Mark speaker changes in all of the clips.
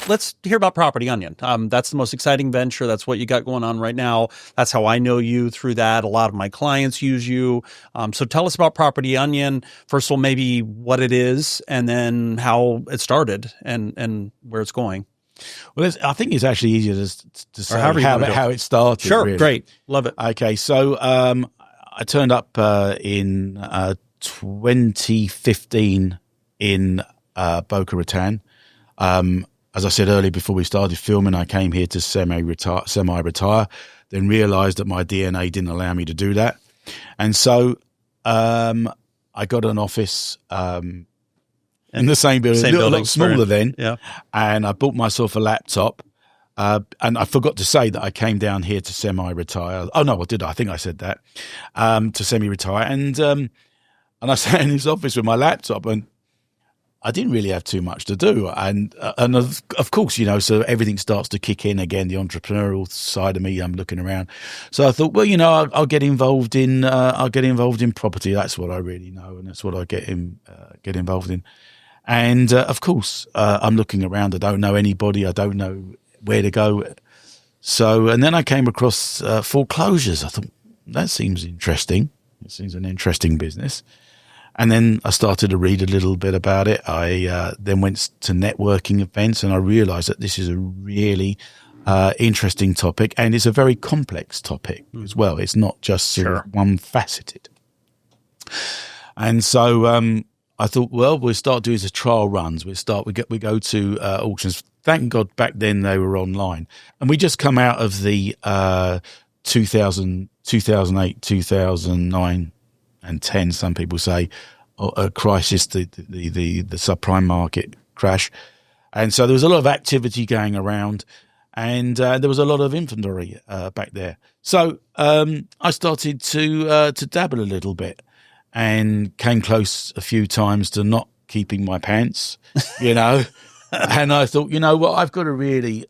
Speaker 1: Let's hear about PropertyOnion. That's the most exciting venture. That's what you got going on right now. That's how I know you, through that. A lot of my clients use you. So tell us about PropertyOnion. First of all, maybe what it is, and then how it started and where it's going.
Speaker 2: Well, I think it's actually easier to say how it started.
Speaker 1: Sure,
Speaker 2: really.
Speaker 1: Great. Love it.
Speaker 2: Okay, so I turned up in 2015 in Boca Raton. As I said earlier, before we started filming, I came here to semi-retire, then realised that my DNA didn't allow me to do that. And so I got an office in the same building, a lot smaller then,
Speaker 1: yeah.
Speaker 2: And I bought myself a laptop. And I forgot to say that I came down here to semi-retire. Oh, no, did I? I think I said that, to semi-retire. And I sat in his office with my laptop, and I didn't really have too much to do. And of course, so everything starts to kick in again, the entrepreneurial side of me. I'm looking around. So I thought, well, I'll get involved in property. That's what I really know, and that's what I get involved in. And of course, I'm looking around. I don't know anybody. I don't know where to go. So, and then I came across foreclosures. I thought, that seems interesting. It seems an interesting business. And then I started to read a little bit about it. I then went to networking events, and I realized that this is a really interesting topic, and it's a very complex topic as well. It's not just sort of one-faceted. And so I thought, well, we'll start doing the trial runs. We go to auctions. Thank God back then they were online. And we just come out of the 2008, 2009, and 10, some people say, a crisis, the subprime market crash. And so there was a lot of activity going around, and there was a lot of inventory back there. So I started to dabble a little bit, and came close a few times to not keeping my pants, And I thought, what, I've got to really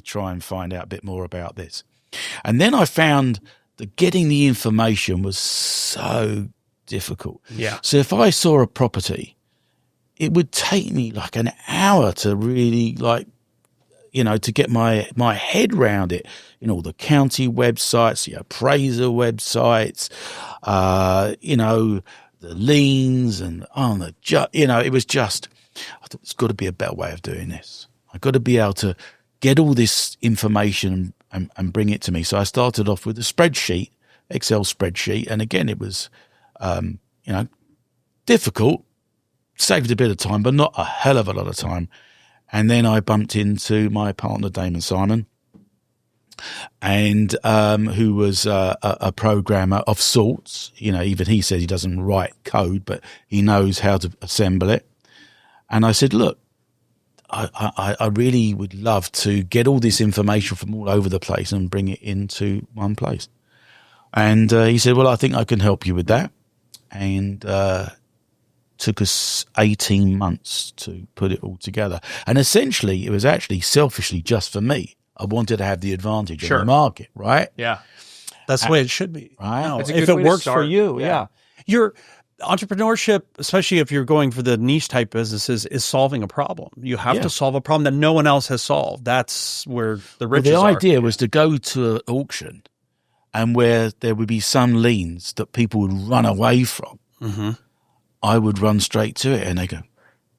Speaker 2: try and find out a bit more about this. And then I found that getting the information was so difficult.
Speaker 1: Yeah.
Speaker 2: So if I saw a property, it would take me like an hour to really to get my head around it. The county websites, the appraiser websites, the liens and it was just, I thought there's got to be a better way of doing this. I've got to be able to get all this information and bring it to me. So I started off with a spreadsheet, Excel spreadsheet. And again, it was, difficult, saved a bit of time, but not a hell of a lot of time. And then I bumped into my partner, Damon Simon, and who was a programmer of sorts. Even he says he doesn't write code, but he knows how to assemble it. And I said, look, I really would love to get all this information from all over the place and bring it into one place. And he said, well, I think I can help you with that. And took us 18 months to put it all together. And essentially, it was actually selfishly just for me. I wanted to have the advantage in the market, right?
Speaker 1: Yeah. That's the way it should be.
Speaker 2: Right.
Speaker 1: No, if it works for you, yeah. Your entrepreneurship, especially if you're going for the niche type businesses, is solving a problem. You have to solve a problem that no one else has solved. That's where the riches are.
Speaker 2: The idea was to go to an auction and where there would be some liens that people would run away from.
Speaker 1: Mm-hmm.
Speaker 2: I would run straight to it, and they go,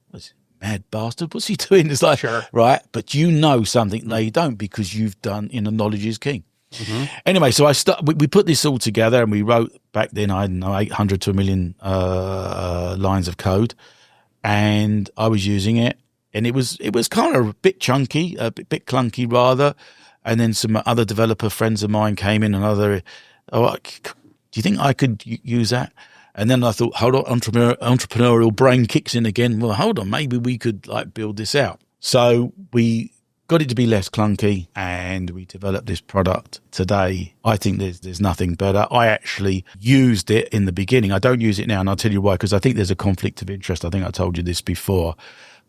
Speaker 2: "What's mad bastard? What's he doing?" It's like, right, but something they don't, because you've done. Knowledge is king. Mm-hmm. Anyway, so we put this all together, and we wrote back then, I don't know, 800 to 1 million lines of code, and I was using it, and it was kind of a bit chunky, a bit clunky rather. And then some other developer friends of mine came in, do you think I could use that? And then I thought, hold on, entrepreneurial brain kicks in again. Well, hold on, maybe we could build this out. So we got it to be less clunky, and we developed this product. Today, I think there's nothing better. I actually used it in the beginning. I don't use it now, and I'll tell you why, because I think there's a conflict of interest. I think I told you this before.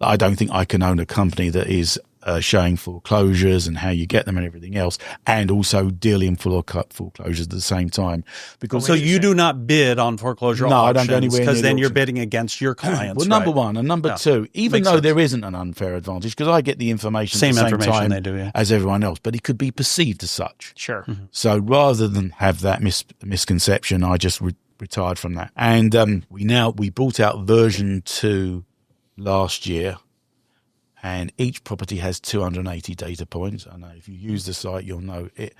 Speaker 2: I don't think I can own a company that is showing foreclosures and how you get them and everything else, and also dealing foreclosures at the same time. Because
Speaker 1: so you do not bid on foreclosure
Speaker 2: no,
Speaker 1: auctions,
Speaker 2: I don't go anywhere
Speaker 1: because
Speaker 2: near
Speaker 1: then
Speaker 2: the
Speaker 1: you're
Speaker 2: auction.
Speaker 1: bidding against your clients.
Speaker 2: Well, number one, and number two, even
Speaker 1: Makes
Speaker 2: though
Speaker 1: sense.
Speaker 2: there isn't an unfair advantage, because I get the information
Speaker 1: Same
Speaker 2: at the same
Speaker 1: information
Speaker 2: time
Speaker 1: they do, yeah.
Speaker 2: as everyone else, but it could be perceived as such.
Speaker 3: Sure.
Speaker 2: So rather than have that misconception, I just retired from that. And we brought out version 2 last year, and each property has 280 data points. I know if you use the site, you'll know it.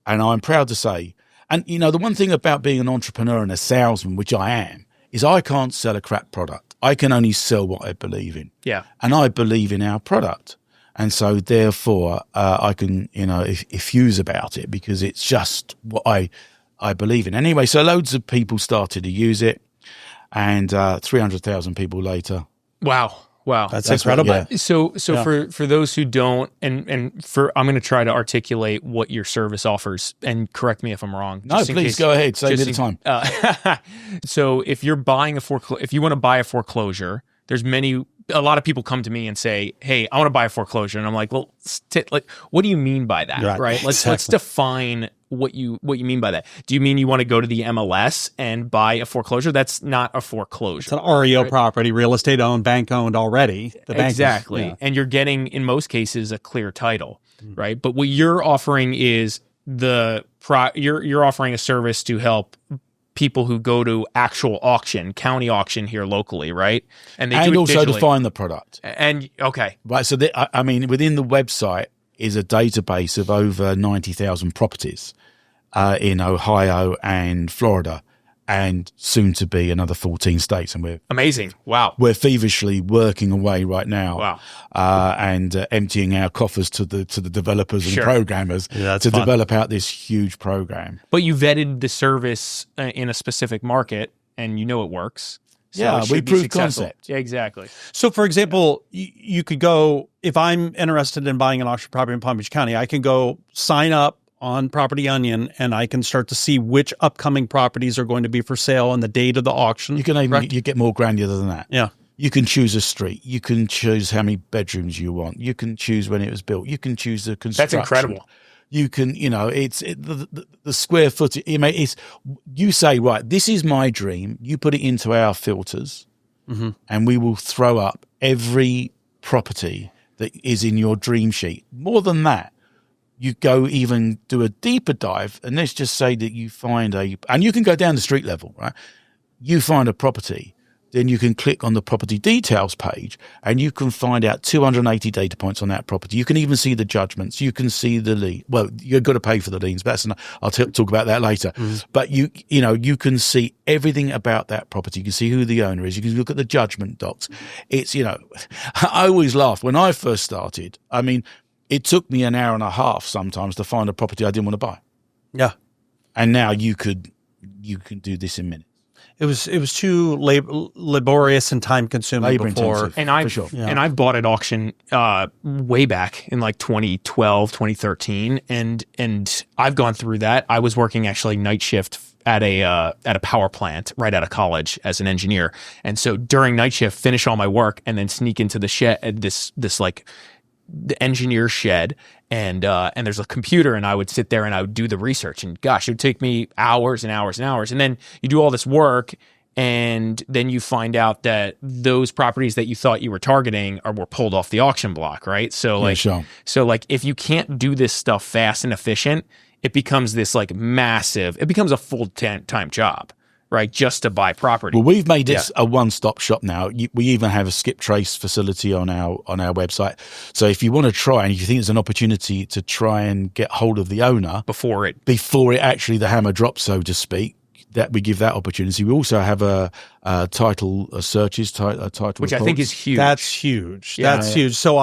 Speaker 2: And I'm proud to say, and you know, the one thing about being an entrepreneur and a salesman, which I am, is I can't sell a crap product. I can only sell what I believe in.
Speaker 3: Yeah.
Speaker 2: And I believe in our product. And so therefore, I can, you know, effuse about it because it's just what I believe in. Anyway, so loads of people started to use it, and 300,000 people later.
Speaker 3: Wow.
Speaker 1: That's incredible.
Speaker 2: Yeah.
Speaker 3: So for those who don't, and for I'm going to try to articulate what your service offers, and correct me if I'm wrong.
Speaker 2: No, please go ahead. Save me the time.
Speaker 3: So if you're buying if you want to buy a foreclosure, there's a lot of people come to me and say, "Hey, I want to buy a foreclosure," and I'm like, "Well, what do you mean by that?" Right? Let's define what you mean by that. Do you mean you want to go to the MLS and buy a foreclosure? That's not a foreclosure.
Speaker 1: It's an REO property, real estate owned, bank owned already. The bank
Speaker 3: exactly, and you're getting in most cases a clear title, right? But what you're offering is you're offering a service to help people who go to actual auction, county auction here locally, right? And they do it
Speaker 2: also
Speaker 3: digitally.
Speaker 2: define the product.
Speaker 3: And okay,
Speaker 2: Right. So I mean, within the website is a database of over 90,000 properties in Ohio and Florida, and soon to be another 14 states. And
Speaker 3: amazing! Wow,
Speaker 2: we're feverishly working away right now.
Speaker 3: Wow.
Speaker 2: And emptying our coffers to the developers and
Speaker 3: Sure.
Speaker 2: programmers
Speaker 1: that's
Speaker 2: to
Speaker 1: fun.
Speaker 2: develop out this huge program.
Speaker 3: but you vetted the service in a specific market, and you know it works. So
Speaker 2: Yeah,
Speaker 3: it should
Speaker 2: we
Speaker 3: be
Speaker 2: proved
Speaker 3: successful.
Speaker 2: concept.
Speaker 3: Yeah, exactly.
Speaker 1: So, for example, you could go, if I'm interested in buying an auction property in Palm Beach County, I can go sign up on PropertyOnion, and I can start to see which upcoming properties are going to be for sale and the date of the auction.
Speaker 2: You can even you get more granular than that.
Speaker 1: Yeah.
Speaker 2: You can choose a street. You can choose how many bedrooms you want. You can choose when it was built. You can choose the construction.
Speaker 3: That's incredible.
Speaker 2: You can, you know, the square footage. You say, right, this is my dream. You put it into our filters, and we will throw up every property that is in your dream sheet. More than that, you go even do a deeper dive, and let's just say that you find and you can go down the street level, right? You find a property, then you can click on the property details page, and you can find out 280 data points on that property. You can even see the judgments. You can see the lien. Well, you've got to pay for the liens, but I'll talk about that later. But you can see everything about that property. You can see who the owner is. You can look at the judgment docs. It's, I always laugh when I first started. I mean, it took me an hour and a half sometimes to find a property I didn't want to buy.
Speaker 1: Yeah.
Speaker 2: And now you can do this in minutes.
Speaker 1: It was too laborious and time consuming
Speaker 2: Labor
Speaker 1: before.
Speaker 2: intensive.
Speaker 3: And I
Speaker 2: for sure.
Speaker 3: and I bought at auction way back in like 2012, 2013, and I've gone through that. I was working actually night shift at a power plant right out of college as an engineer, and so during night shift, finish all my work and then sneak into the shed, this like the engineer shed, and there's a computer, and I would sit there and I would do the research, and gosh, it would take me hours and hours and hours. And then you do all this work, and then you find out that those properties that you thought you were targeting were pulled off the auction block, right? So like if you can't do this stuff fast and efficient, it becomes this like massive, it becomes a full-time job, right? Just to buy property.
Speaker 2: Well, we've made this a one-stop shop now. We even have a skip trace facility on our website. So if you want to try, and if you think there's an opportunity to try and get hold of the owner
Speaker 3: before it
Speaker 2: actually the hammer drops, so to speak, that we give that opportunity. We also have a title searches, title
Speaker 3: which
Speaker 2: reports.
Speaker 3: I think is huge.
Speaker 1: That's huge.
Speaker 3: Yeah.
Speaker 1: That's huge. So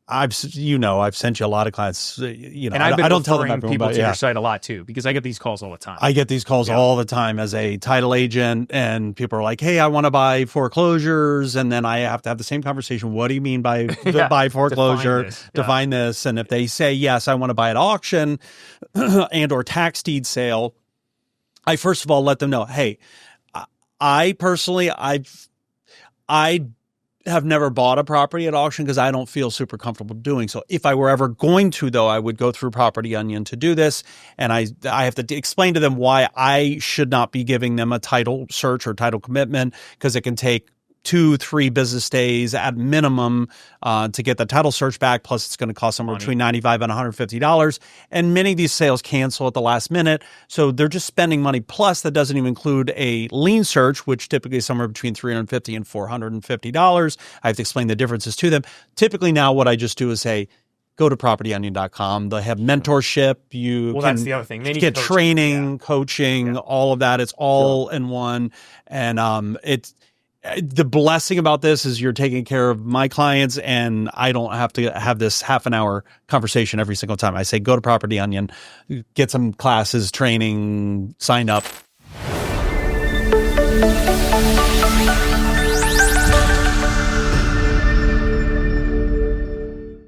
Speaker 1: I've sent you a lot of clients,
Speaker 3: and I've been
Speaker 1: I don't tell them
Speaker 3: referring
Speaker 1: everyone,
Speaker 3: people
Speaker 1: but
Speaker 3: to your site a lot too, because I get these calls all the time.
Speaker 1: I get these calls all the time as a title agent, and people are like, "Hey, I want to buy foreclosures," and then I have to have the same conversation. What do you mean by buy foreclosure? Define this. And if they say yes, I want to buy at auction and or tax deed sale, I first of all let them know, hey, I personally, I have never bought a property at auction because I don't feel super comfortable doing so. If I were ever going to, though, I would go through Property Onion to do this. And I have to explain to them why I should not be giving them a title search or title commitment, because it can take 2-3 business days at minimum to get the title search back. Plus, it's going to cost somewhere between $95 and $150. And many of these sales cancel at the last minute. So they're just spending money. Plus, that doesn't even include a lien search, which typically is somewhere between $350 and $450. I have to explain the differences to them. Typically now what I just do is say, go to propertyonion.com. They have mentorship.
Speaker 3: That's the other thing. They need
Speaker 1: get
Speaker 3: coaching.
Speaker 1: training, coaching, all of that. It's all in one. And it's the blessing about this is you're taking care of my clients, and I don't have to have this half an hour conversation every single time. I say, go to Property Onion, get some classes, training, sign up.